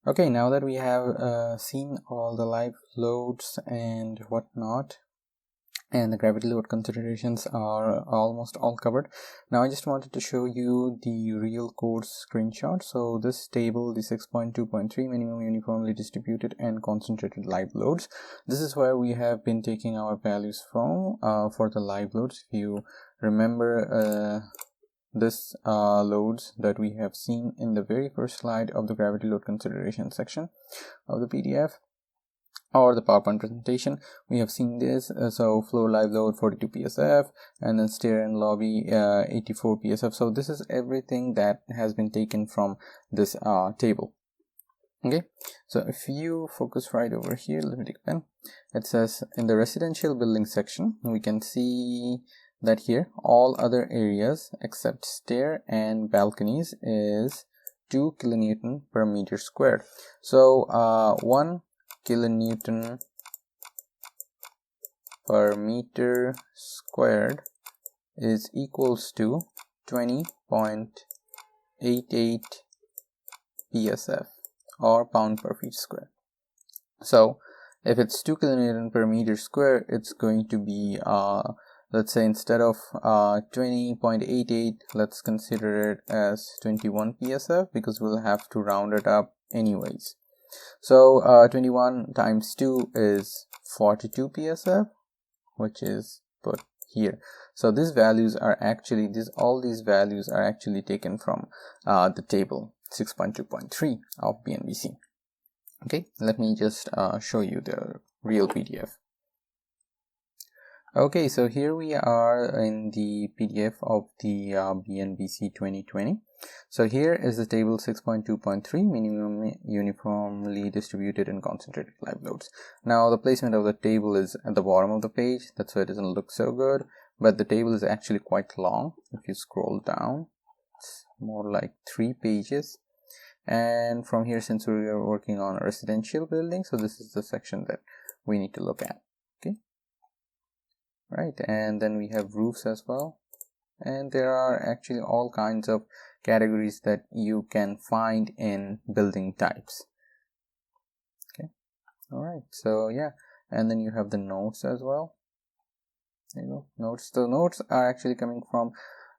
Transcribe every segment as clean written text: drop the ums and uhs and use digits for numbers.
Okay, now that we have seen all the live loads and whatnot, and the gravity load considerations are almost all covered, now I just wanted to show you the real code screenshot. So this table, the 6.2.3 minimum uniformly distributed and concentrated live loads, this is where we have been taking our values from for the live loads. If you remember this loads that we have seen in the very first slide of the gravity load consideration section of the PDF or the PowerPoint presentation, we have seen this. So floor live load 42 psf, and then stair and lobby 84 psf. So this is everything that has been taken from this table. Okay, so if you focus right over here, let me take a pen. It says in the residential building section, we can see that here all other areas except stair and balconies is 2 kilonewton per meter squared. So 1 kilonewton per meter squared is equals to 20.88 psf or pound per feet square. So if it's 2 kilonewton per meter square, it's going to be let's say instead of 20.88, let's consider it as 21 psf, because we'll have to round it up anyways. So 21 times 2 is 42 psf, which is put here. So these values are actually, all these values are actually taken from the table 6.2.3 of BNBC. Okay, let me just show you the real PDF. Okay, so here we are in the PDF of the BNBC 2020. So here is the table 6.2.3 minimum uniformly distributed and concentrated live loads. Now the placement of the table is at the bottom of the page, that's why it doesn't look so good, but the table is actually quite long. If you scroll down, it's more like 3 pages. And from here, since we are working on a residential building, so this is the section that we need to look at. Okay, right, and then we have roofs as well, and there are actually all kinds of categories that you can find in building types. Okay, all right, so yeah, and then you have the notes as well. There you go, notes. The notes are actually coming from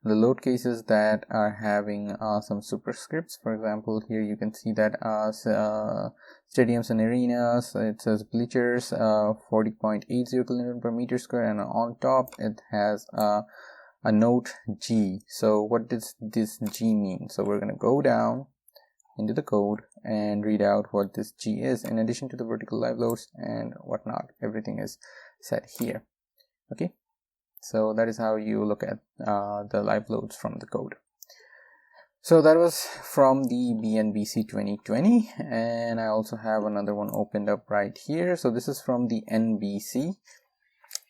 the load cases that are having some superscripts. For example, here you can see that stadiums and arenas, it says bleachers 40.80 kilonewton per meter square, and on top it has a note G. So what does this G mean? So we're going to go down into the code and read out what this G is, in addition to the vertical live loads and whatnot. Everything is set here. Okay, so that is how you look at the live loads from the code. So that was from the BNBC 2020, and I also have another one opened up right here. So this is from the NBC,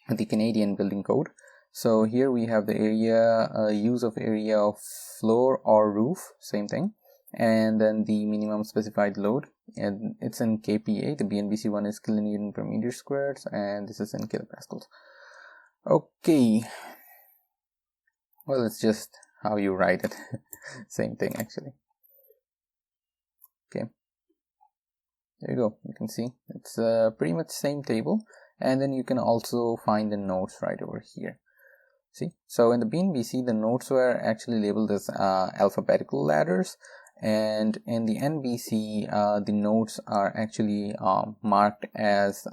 the Canadian Building Code. So here we have the area, use of area of floor or roof, same thing, and then the minimum specified load, and it's in kPa. The BNBC one is kilonewton per meter squared, and this is in kilopascals. Okay, well, it's just how you write it. Same thing actually. Okay, there you go, you can see it's pretty much same table, and then you can also find the notes right over here. See, so in the BNBC, the notes were actually labeled as alphabetical ladders, and in the NBC, the notes are actually marked as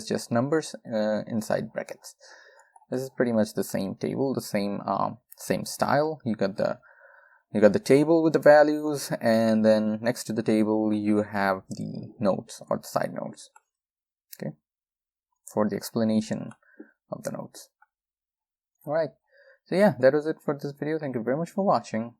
just numbers inside brackets. This is pretty much the same table, the same style. You got the table with the values, and then next to the table you have the notes or the side notes. Okay, for the explanation of the notes. Alright, so yeah, that was it for this video. Thank you very much for watching.